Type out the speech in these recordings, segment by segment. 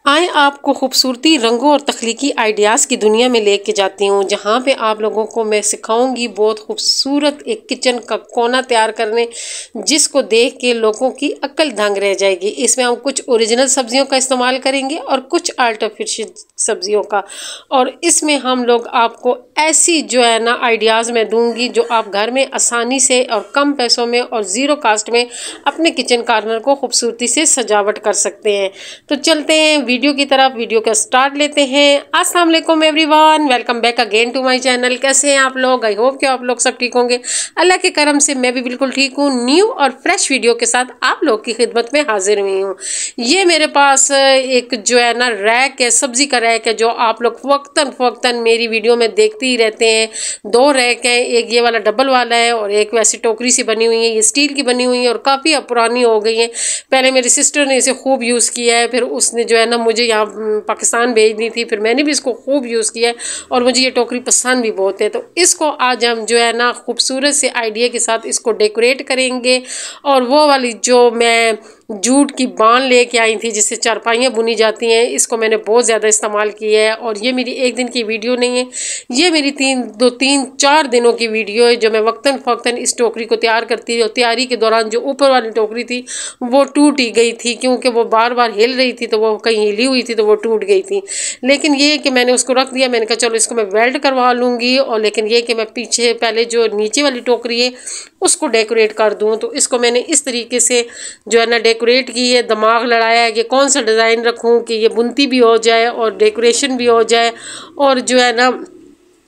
आए आपको खूबसूरती रंगों और तख्लीकी आइडियाज़ की दुनिया में लेके जाती हूँ, जहाँ पे आप लोगों को मैं सिखाऊंगी बहुत खूबसूरत एक किचन का कोना तैयार करने, जिसको देख के लोगों की अक्ल दंग रह जाएगी। इसमें हम कुछ ओरिजिनल सब्जियों का इस्तेमाल करेंगे और कुछ आर्टिफिशियल सब्जियों का, और इसमें हम लोग आपको ऐसी जो है ना आइडियाज़ मैं दूंगी जो आप घर में आसानी से और कम पैसों में और ज़ीरो कास्ट में अपने किचन कॉर्नर को खूबसूरती से सजावट कर सकते हैं। तो चलते हैं वीडियो की तरफ, वीडियो का स्टार्ट लेते हैं। अस्सलाम वालेकुम everyone, welcome back again to my channel. कैसे हैं आप लोग? आई होप कि आप लोग सब ठीक होंगे। अल्लाह के करम से मैं भी बिल्कुल ठीक हूँ। न्यू और फ्रेश वीडियो के साथ आप लोग की खिदमत में हाजिर हुई हूँ। ये मेरे पास एक जो है ना रैक है, सब्जी का रैक है, जो आप लोग वक्तन फवक्तन मेरी वीडियो में देखते ही रहते हैं। दो रैक है, एक ये वाला डबल वाला है और एक वैसी टोकरी सी बनी हुई है। ये स्टील की बनी हुई है और काफ़ी अब पुरानी हो गई है। पहले मेरी सिस्टर ने इसे खूब यूज़ किया है, फिर उसने जो है ना मुझे यहाँ पाकिस्तान भेज दी थी, फिर मैंने भी इसको खूब यूज़ किया है और मुझे ये टोकरी पसंद भी बहुत है। तो इसको आज हम जो है ना खूबसूरत से आइडिया के साथ इसको डेकोरेट करेंगे। और वो वाली जो मैं जूट की बान लेके आई थी जिससे चारपाइयाँ बुनी जाती हैं, इसको मैंने बहुत ज़्यादा इस्तेमाल किया है। और ये मेरी एक दिन की वीडियो नहीं है, ये मेरी 3-4 दिनों की वीडियो है, जो मैं वक्तन फ़वक्तन इस टोकरी को तैयार करती थी। और तैयारी के दौरान जो ऊपर वाली टोकरी थी वो टूट ही गई थी, क्योंकि वो बार बार हिल रही थी, तो वो कहीं हिली हुई थी तो वो टूट गई थी। लेकिन ये कि मैंने उसको रख दिया, मैंने कहा चलो इसको मैं वेल्ड करवा लूँगी। और लेकिन ये कि मैं पीछे पहले जो नीचे वाली टोकरी है उसको डेकोरेट कर दूँ। तो इसको मैंने इस तरीके से जो है ना डेकोरेट की है, दिमाग लड़ाया है कि कौन सा डिज़ाइन रखूँ कि ये बुनती भी हो जाए और डेकोरेशन भी हो जाए और जो है ना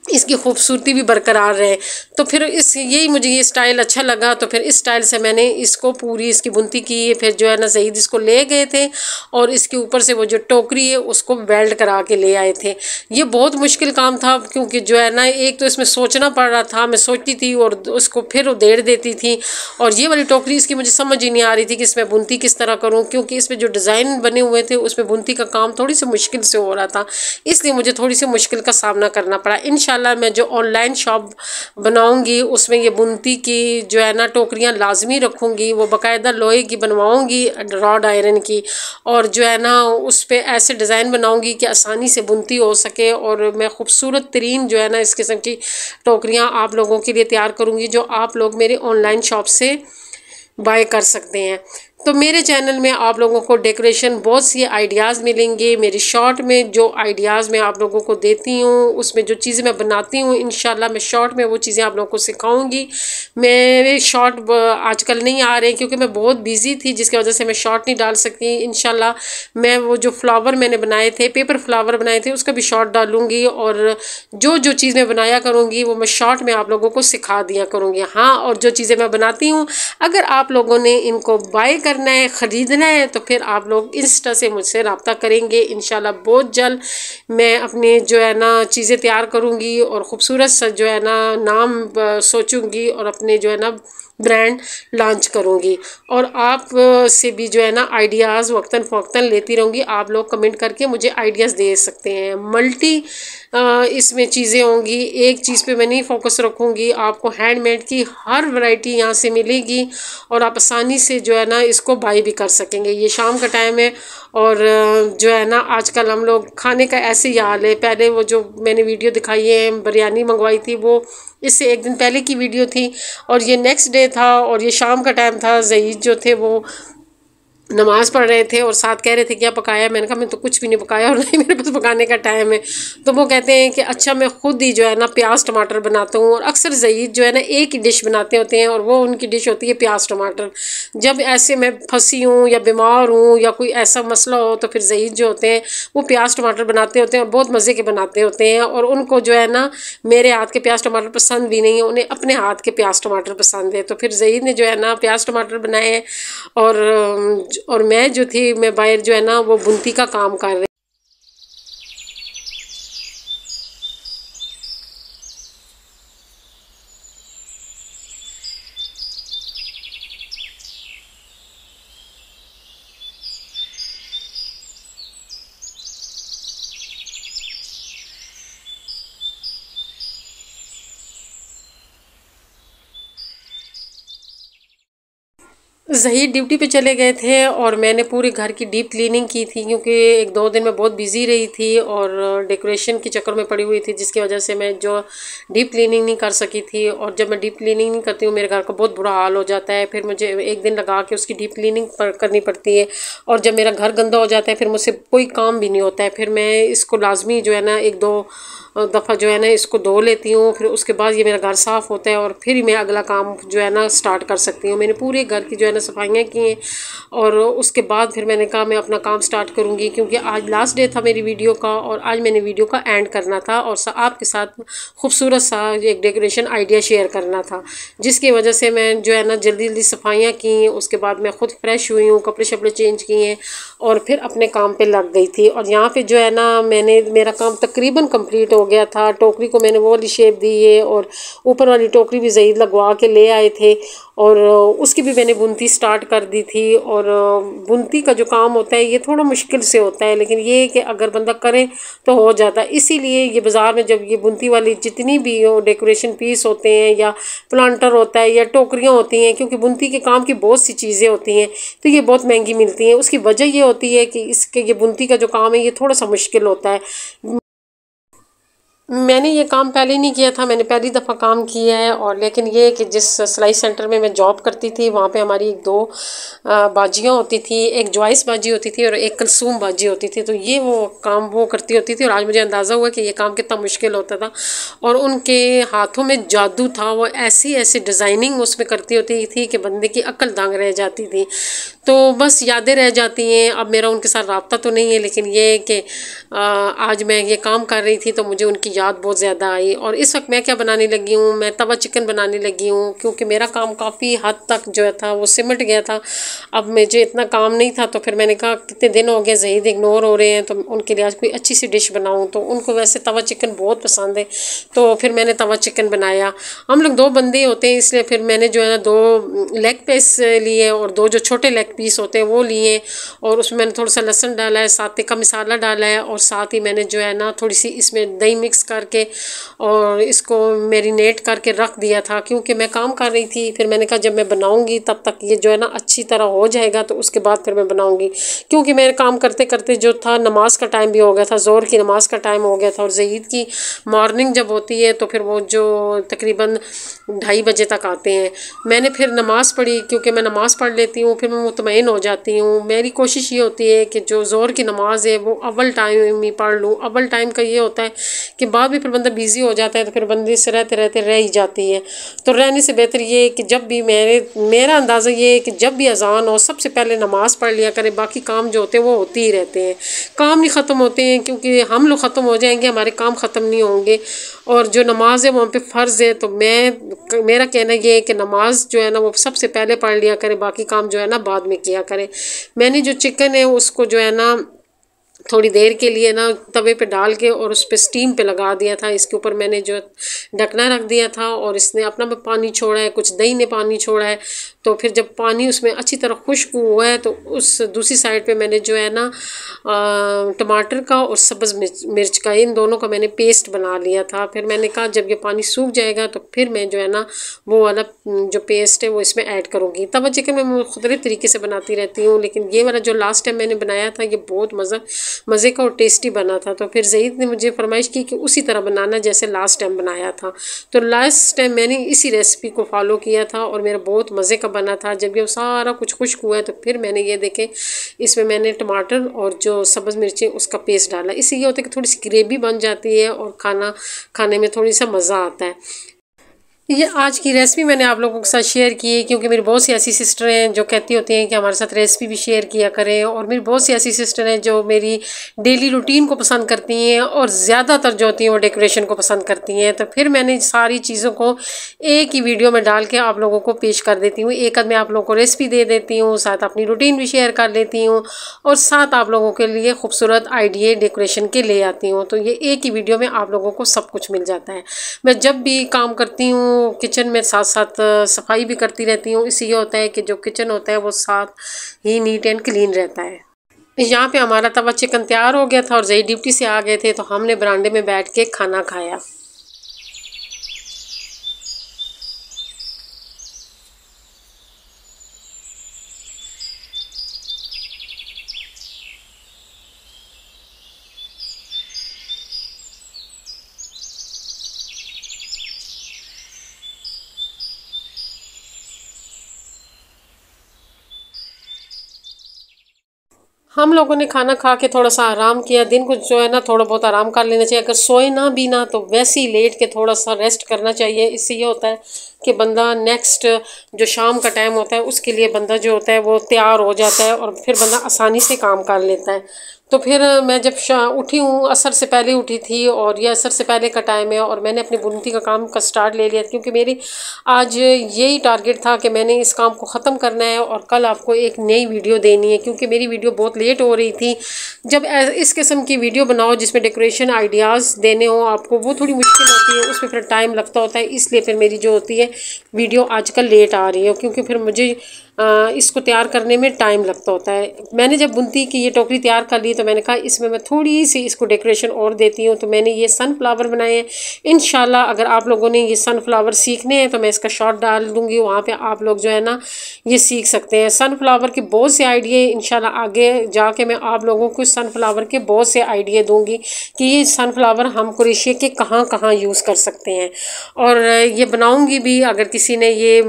इसकी खूबसूरती भी बरकरार रहे। तो फिर यही मुझे ये स्टाइल अच्छा लगा, तो फिर इस स्टाइल से मैंने इसको पूरी इसकी बुनती की है। फिर जो है ना ज़ईद इसको ले गए थे और इसके ऊपर से वो जो टोकरी है उसको वेल्ड करा के ले आए थे। ये बहुत मुश्किल काम था, क्योंकि जो है ना एक तो इसमें सोचना पड़ रहा था, मैं सोचती थी और उसको फिर उधेड़ देती थी। और ये वाली टोकरी इसकी मुझे समझ ही नहीं आ रही थी कि इसमें बुनती किस तरह करूँ, क्योंकि इसमें जो डिज़ाइन बने हुए थे उसमें बुनती का काम थोड़ी सी मुश्किल से हो रहा था, इसलिए मुझे थोड़ी सी मुश्किल का सामना करना पड़ा। इंशाल्लाह मैं जो ऑनलाइन शॉप बनाऊंगी उसमें ये बुनती की जो है ना टोकरियां लाजमी रखूंगी, वो बाकायदा लोहे की बनवाऊंगी, रॉड आयरन की। और जो है ना उस पर ऐसे डिज़ाइन बनाऊंगी कि आसानी से बुनती हो सके। और मैं खूबसूरत तरीन जो है ना इस किस्म की टोकरियां आप लोगों के लिए तैयार करूंगी, जो आप लोग मेरे ऑनलाइन शॉप से बाय कर सकते हैं। तो मेरे चैनल में आप लोगों को डेकोरेशन बहुत सी आइडियाज़ मिलेंगे। मेरी शॉर्ट में जो आइडियाज़ मैं आप लोगों को देती हूँ, उसमें जो चीज़ें मैं बनाती हूँ, इंशाल्लाह मैं शॉर्ट में वो चीज़ें आप लोगों को सिखाऊंगी। मेरे शॉर्ट आजकल नहीं आ रहे क्योंकि मैं बहुत बिज़ी थी, जिसकी वजह से मैं शॉर्ट नहीं डाल सकती। इंशाल्लाह मैं वो जो फ्लावर मैंने बनाए थे, पेपर फ्लावर बनाए थे, उसका भी शॉर्ट डालूंगी। और जो जो चीज़ मैं बनाया करूँगी वो मैं शॉर्ट में आप लोगों को सिखा दिया करूँगी। हाँ, और जो चीज़ें मैं बनाती हूँ, अगर आप लोगों ने इनको बाय करना है, ख़रीदना है, तो फिर आप लोग इंस्टा से मुझसे रब्ता करेंगे। इंशाल्लाह बहुत जल्द मैं अपने जो है ना चीज़ें तैयार करूँगी और ख़ूबसूरत सा जो है ना नाम सोचूंगी और अपने जो है ना ब्रांड लॉन्च करूँगी। और आप से भी जो है ना आइडियाज़ वक्तन फ़वक्तन लेती रहूँगी। आप लोग कमेंट करके मुझे आइडियाज़ दे सकते हैं। मल्टी इसमें चीज़ें होंगी, एक चीज़ पे मैं नहीं फोकस रखूँगी। आपको हैंडमेड की हर वैरायटी यहाँ से मिलेगी और आप आसानी से जो है ना इसको बाई भी कर सकेंगे। ये शाम का टाइम है और जो है ना आजकल हम लोग खाने का ऐसे ही हाल है। पहले वो जो मैंने वीडियो दिखाई है, बिरयानी मंगवाई थी, वो इससे एक दिन पहले की वीडियो थी और ये नेक्स्ट डे था और ये शाम का टाइम था। ज़ईद जो थे वो नमाज़ पढ़ रहे थे और साथ कह रहे थे क्या पकाया। मैंने कहा मैं तो कुछ भी नहीं पकाया और नहीं मेरे पास पकाने का टाइम है। तो वो कहते हैं कि अच्छा मैं खुद ही जो है ना प्याज टमाटर बनाता हूँ। और अक्सर ज़ईद जो है ना एक ही डिश बनाते होते हैं और वो उनकी डिश होती है प्याज टमाटर। जब ऐसे मैं फंसी हूँ या बीमार हूँ या कोई ऐसा मसला हो तो फिर ज़ईद जो होते हैं वो प्याज टमाटर बनाते होते हैं और बहुत मज़े के बनाते होते हैं। और उनको जो है ना मेरे हाथ के प्याज टमाटर पसंद भी नहीं है, उन्हें अपने हाथ के प्याज टमाटर पसंद है। तो फिर ज़ईद ने जो है ना प्याज टमाटर बनाए हैं और मैं जो थी मैं बाहर जो है ना वो बुनती का काम कर रही। ज़हीर ड्यूटी पे चले गए थे और मैंने पूरे घर की डीप क्लीनिंग की थी, क्योंकि एक दो दिन मैं बहुत बिज़ी रही थी और डेकोरेशन के चक्कर में पड़ी हुई थी, जिसकी वजह से मैं जो डीप क्लीनिंग नहीं कर सकी थी। और जब मैं डीप क्लीनिंग नहीं करती हूँ मेरे घर का बहुत बुरा हाल हो जाता है, फिर मुझे एक दिन लगा के उसकी डीप क्लीनिंग करनी पड़ती है। और जब मेरा घर गंदा हो जाता है फिर मुझसे कोई काम भी नहीं होता है। फिर मैं इसको लाजमी जो है ना एक दो दफ़ा जो है ना इसको धो लेती हूँ, फिर उसके बाद ये मेरा घर साफ़ होता है और फिर मैं अगला काम जो है ना स्टार्ट कर सकती हूँ। मैंने पूरे घर की जो है ना सफाइयाँ की हैं और उसके बाद फिर मैंने कहा मैं अपना काम स्टार्ट करूँगी, क्योंकि आज लास्ट डे था मेरी वीडियो का और आज मैंने वीडियो का एंड करना था और आपके साथ खूबसूरत सा एक डेकोरेशन आइडिया शेयर करना था, जिसकी वजह से मैं जो है ना जल्दी जल्दी सफाइयाँ की। उसके बाद मैं खुद फ्रेश हुई हूँ, कपड़े शपड़े चेंज किए हैं और फिर अपने काम पे लग गई थी। और यहाँ पे जो है ना मेरा काम तकरीबन कंप्लीट हो गया था। टोकरी को मैंने वो वाली शेप दी है और ऊपर वाली टोकरी भी ज़हीर लगवा के ले आए थे और उसकी भी मैंने बुनती स्टार्ट कर दी थी। और बुनती का जो काम होता है ये थोड़ा मुश्किल से होता है, लेकिन ये कि अगर बंदा करे तो हो जाता है। इसीलिए ये बाज़ार में जब ये बुनती वाली जितनी भी डेकोरेशन पीस होते हैं या प्लांटर होता है या टोकरियाँ होती हैं, क्योंकि बुनती के काम की बहुत सी चीज़ें होती हैं तो ये बहुत महंगी मिलती हैं। उसकी वजह ये होती है कि इसके ये बुनती का जो काम है ये थोड़ा सा मुश्किल होता है। मैंने ये काम पहले नहीं किया था, मैंने पहली दफ़ा काम किया है। और लेकिन ये कि जिस सिलाई सेंटर में मैं जॉब करती थी वहाँ पे हमारी एक दो बाजियाँ होती थी, एक जॉइस बाजी होती थी और एक कलसूम बाजी होती थी। तो ये वो काम वो करती होती थी और आज मुझे अंदाज़ा हुआ कि ये काम कितना मुश्किल होता था। और उनके हाथों में जादू था, वो ऐसी ऐसी डिज़ाइनिंग उसमें करती होती थी कि बंदे की अक्ल दंग रह जाती थी। तो बस यादें रह जाती हैं। अब मेरा उनके साथ रब्ता तो नहीं है, लेकिन ये है कि आज मैं ये काम कर रही थी तो मुझे उनकी याद बहुत ज़्यादा आई। और इस वक्त मैं क्या बनाने लगी हूँ, मैं तवा चिकन बनाने लगी हूँ, क्योंकि मेरा काम काफ़ी हद तक जो है था वो सिमट गया था। अब मुझे इतना काम नहीं था तो फिर मैंने कहा कितने दिन हो गए ज़हीद इग्नोर हो रहे हैं तो उनके लिए आज कोई अच्छी सी डिश बनाऊँ। तो उनको वैसे तवा चिकन बहुत पसंद है तो फिर मैंने तवा चिकन बनाया। हम लोग दो बंदे होते हैं इसलिए फिर मैंने जो है ना दो लेग पीस लिए और दो जो छोटे लेग पीस होते हैं वो लिए और उसमें मैंने थोड़ा सा लहसुन डाला है, साथ का मसाला डाला है और साथ ही मैंने जो है ना थोड़ी सी इसमें दही मिक्स करके और इसको मैरिनेट करके रख दिया था, क्योंकि मैं काम कर रही थी। फिर मैंने कहा जब मैं बनाऊंगी तब तक ये जो है ना अच्छी तरह हो जाएगा तो उसके बाद फिर मैं बनाऊंगी, क्योंकि मेरे काम करते करते जो था नमाज का टाइम भी हो गया था, ज़ोहर की नमाज का टाइम हो गया था। और ज़हीद की मॉर्निंग जब होती है तो फिर वो जो तकरीबन 2:30 बजे तक आते हैं। मैंने फिर नमाज़ पढ़ी, क्योंकि मैं नमाज़ पढ़ लेती हूँ फिर मैं मुतमईन हो जाती हूँ। मेरी कोशिश ये होती है कि जो ज़ोहर की नमाज़ है वो अव्वल टाइम ही पढ़ लूँ। अव्वल टाइम का ये होता है कि बाद में फिर बंदा बिज़ी हो जाता है तो फिर बंदे से रहते रहते रह ही जाती है। तो रहने से बेहतर ये है कि जब भी मेरा अंदाज़ा ये है कि जब भी अजान हो सबसे पहले नमाज़ पढ़ लिया करें, बाकी काम जो होते हैं वो होते ही रहते हैं। काम नहीं ख़त्म होते हैं, क्योंकि हम लोग ख़त्म हो जाएंगे हमारे काम ख़त्म नहीं होंगे। और जो नमाज है वहाँ पे फ़र्ज़ है, तो मेरा कहना ये है कि नमाज जो है ना वो सबसे पहले पढ़ लिया करें, बाकी काम जो है ना बाद में किया करें। मैंने जो चिकन है उसको जो है ना थोड़ी देर के लिए ना तवे पे डाल के और उस पर स्टीम पे लगा दिया था। इसके ऊपर मैंने जो ढकना रख दिया था और इसने अपना भी पानी छोड़ा है, कुछ दही ने पानी छोड़ा है। तो फिर जब पानी उसमें अच्छी तरह खुश्क हुआ है तो उस दूसरी साइड पे मैंने जो है ना टमाटर का और सब्ज़ मिर्च का, इन दोनों का मैंने पेस्ट बना लिया था। फिर मैंने कहा जब ये पानी सूख जाएगा तो फिर मैं जो है ना वो वाला जो पेस्ट है वो इसमें ऐड करूँगी। तवा चिकन मैं मुख्तलिफ तरीके से बनाती रहती हूँ, लेकिन ये वाला जो लास्ट टाइम मैंने बनाया था ये बहुत मज़े का और टेस्टी बना था। तो फिर ज़हीद ने मुझे फरमाइश की कि उसी तरह बनाना जैसे लास्ट टाइम बनाया था। तो लास्ट टाइम मैंने इसी रेसिपी को फॉलो किया था और मेरा बहुत मज़े का बना था। जब ये सारा कुछ खुश्क हुआ है तो फिर मैंने ये देखे इसमें मैंने टमाटर और जो सब्ज़ मिर्ची उसका पेस्ट डाला। इससे ये होता है कि थोड़ी सी ग्रेवी बन जाती है और खाने में थोड़ी सा मज़ा आता है। ये आज की रेसिपी मैंने आप लोगों के साथ शेयर की है, क्योंकि मेरी बहुत सी ऐसी सिस्टर हैं जो कहती होती हैं कि हमारे साथ रेसिपी भी शेयर किया करें। और मेरी बहुत सी ऐसी सिस्टर हैं जो मेरी डेली रूटीन को पसंद करती हैं और ज़्यादातर जो होती हैं वो डेकोरेशन को पसंद करती हैं। तो फिर मैंने सारी चीज़ों को एक ही वीडियो में डाल के आप लोगों को पेश कर देती हूँ। एक आध मैं आप लोगों को रेसिपी दे देती हूँ, साथ अपनी रूटीन भी शेयर कर लेती हूँ और साथ आप लोगों के लिए खूबसूरत आइडिया डेकोरेशन के ले आती हूँ। तो ये एक ही वीडियो में आप लोगों को सब कुछ मिल जाता है। मैं जब भी काम करती हूँ किचन में साथ साथ सफाई भी करती रहती हूँ। इससे ये होता है कि जो किचन होता है वो साथ ही नीट एंड क्लीन रहता है। यहाँ पे हमारा तवा चिकन तैयार हो गया था और ज़हीद ड्यूटी से आ गए थे तो हमने बरामदे में बैठ के खाना खाया। हम लोगों ने खाना खा के थोड़ा सा आराम किया। दिन को जो है ना थोड़ा बहुत आराम कर लेना चाहिए। अगर सोए ना भी ना तो वैसे ही लेट के थोड़ा सा रेस्ट करना चाहिए। इससे ये होता है कि बंदा नेक्स्ट जो शाम का टाइम होता है उसके लिए बंदा जो होता है वो तैयार हो जाता है और फिर बंदा आसानी से काम कर लेता है। तो फिर मैं जब उठी हूँ, असर से पहले उठी थी और ये असर से पहले का टाइम है और मैंने अपनी बुनती का काम का स्टार्ट ले लिया, क्योंकि मेरी आज यही टारगेट था कि मैंने इस काम को ख़त्म करना है और कल आपको एक नई वीडियो देनी है। क्योंकि मेरी वीडियो बहुत लेट हो रही थी। जब इस किस्म की वीडियो बनाओ जिसमें डेकोरेशन आइडियाज़ देने हो आपको, वो थोड़ी मुश्किल होती है, उसमें फिर टाइम लगता होता है। इसलिए फिर मेरी जो होती है वीडियो आजकल लेट आ रही है, क्योंकि फिर मुझे इसको तैयार करने में टाइम लगता होता है। मैंने जब बुनती की ये टोकरी तैयार कर ली तो मैंने कहा इसमें मैं थोड़ी सी इसको डेकोरेशन और देती हूँ। तो मैंने ये सनफ्लावर बनाए हैं। इंशाल्लाह अगर आप लोगों ने ये सनफ्लावर सीखने हैं तो मैं इसका शॉर्ट डाल दूँगी, वहाँ पे आप लोग जो है ना ये सीख सकते हैं। सनफ्लावर के बहुत से आइडिया इंशाल्लाह आगे जाके मैं आप लोगों को सनफ्लावर के बहुत से आइडिया दूँगी कि ये सनफ्लावर हम क्रोशिया के कहाँ कहाँ यूज़ कर सकते हैं। और ये बनाऊँगी भी, अगर किसी ने ये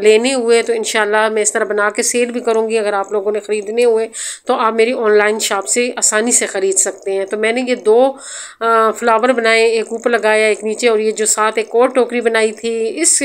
लेने हुए तो इंशाल्लाह मैं इस तरह बना के सेल भी करूँगी। अगर आप लोगों ने ख़रीदने हुए तो आप मेरी ऑनलाइन शॉप से आसानी से ख़रीद सकते हैं। तो मैंने ये दो फ्लावर बनाए, एक ऊपर लगाया एक नीचे, और ये जो साथ एक और टोकरी बनाई थी।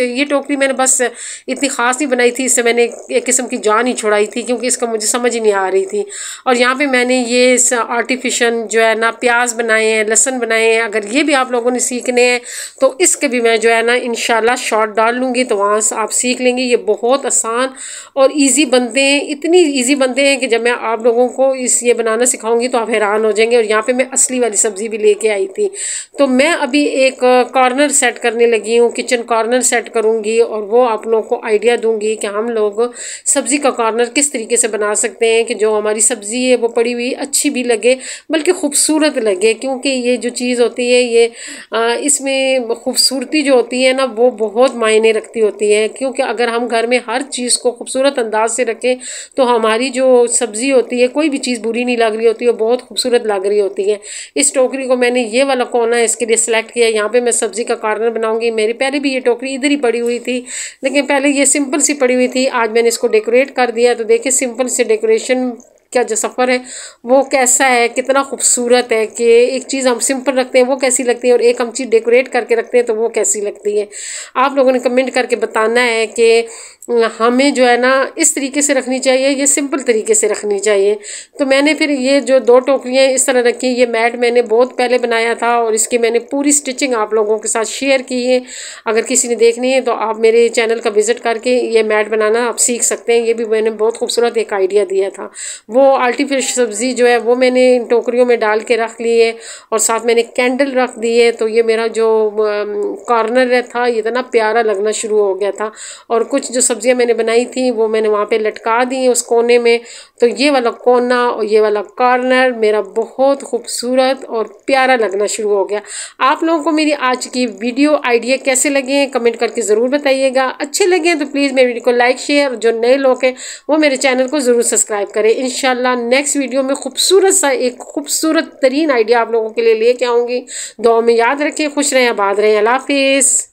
ये टोकरी मैंने बस इतनी ख़ास नहीं बनाई थी, इससे मैंने एक किस्म की जान ही छुड़ाई थी क्योंकि इसका मुझे समझ ही नहीं आ रही थी। और यहाँ पे मैंने ये आर्टिफिशियल जो है ना प्याज बनाए हैं, लहसुन बनाए हैं। अगर ये भी आप लोगों ने सीखने हैं तो इसके भी मैं जो है ना इंशाल्लाह शॉर्ट डाल लूँगी, तो वहाँ से आप सीख लेंगे। ये बहुत आसान और ईजी बनते हैं, इतनी ईजी बनते हैं कि जब मैं आप लोगों को ये बनाना सिखाऊंगी तो आप हैरान हो जाएंगे। और यहाँ पे मैं असली वाली सब्ज़ी भी लेके आई थी। तो मैं अभी एक कॉर्नर सेट करने लगी हूँ, किचन कॉर्नर सेट करूँगी और वो आप लोगों को आइडिया दूँगी कि हम लोग सब्ज़ी का कॉर्नर किस तरीके से बना सकते हैं कि जो हमारी सब्ज़ी है वो पड़ी हुई अच्छी भी लगे बल्कि खूबसूरत लगे। क्योंकि ये जो चीज़ होती है ये इसमें खूबसूरती जो होती है ना वो बहुत मायने रखती होती है। क्योंकि अगर हम घर में हर चीज़ को खूबसूरत अंदाज से रखें तो हमारी जो सब्ज़ी होती है कोई भी चीज़ बुरी नहीं लग रही होती है, बहुत खूबसूरत लग रही होती है। इस टोकरी को मैंने ये वाला कोना इसके लिए सिलेक्ट किया। यहाँ पे मैं सब्ज़ी का कॉर्नर बनाऊंगी। मेरी पहले भी ये टोकरी इधर ही पड़ी हुई थी, लेकिन पहले ये सिंपल सी पड़ी हुई थी। आज मैंने इसको डेकोरेट कर दिया। तो देखिए सिंपल से डेकोरेशन क्या जो सफ़र है वो कैसा है, कितना खूबसूरत है कि एक चीज़ हम सिंपल रखते हैं वो कैसी लगती है और एक हम चीज़ डेकोरेट करके रखते हैं तो वो कैसी लगती है। आप लोगों ने कमेंट करके बताना है कि हमें जो है ना इस तरीके से रखनी चाहिए, ये सिंपल तरीके से रखनी चाहिए। तो मैंने फिर ये जो दो टोकरियाँ इस तरह रखी। ये मैट मैंने बहुत पहले बनाया था और इसकी मैंने पूरी स्टिचिंग आप लोगों के साथ शेयर की है। अगर किसी ने देखनी है तो आप मेरे चैनल का विज़िट करके ये मैट बनाना आप सीख सकते हैं। ये भी मैंने बहुत खूबसूरत एक आइडिया दिया था। वो आर्टिफिशियल सब्ज़ी जो है वो मैंने इन टोकरियों में डाल के रख ली है और साथ मैंने कैंडल रख दी है। तो ये मेरा जो कॉर्नर था ये इतना प्यारा लगना शुरू हो गया था। और कुछ जो सब्जियां मैंने बनाई थी वो मैंने वहाँ पे लटका दी उस कोने में। तो ये वाला कोना और ये वाला कॉर्नर मेरा बहुत खूबसूरत और प्यारा लगना शुरू हो गया। आप लोगों को मेरी आज की वीडियो आइडिया कैसे लगे हैं कमेंट करके ज़रूर बताइएगा। अच्छे लगे हैं तो प्लीज़ मेरी वीडियो को लाइक शेयर, जो नए लोग हैं वो मेरे चैनल को ज़रूर सब्सक्राइब करें। इंशाल्लाह नेक्स्ट वीडियो में खूबसूरत सा एक खूबसूरत तरीन आइडिया आप लोगों के लिए लेके आऊँगी। दुआ में याद रखें, खुश रहें, आबाद रहें। अल्लाह हाफिज़।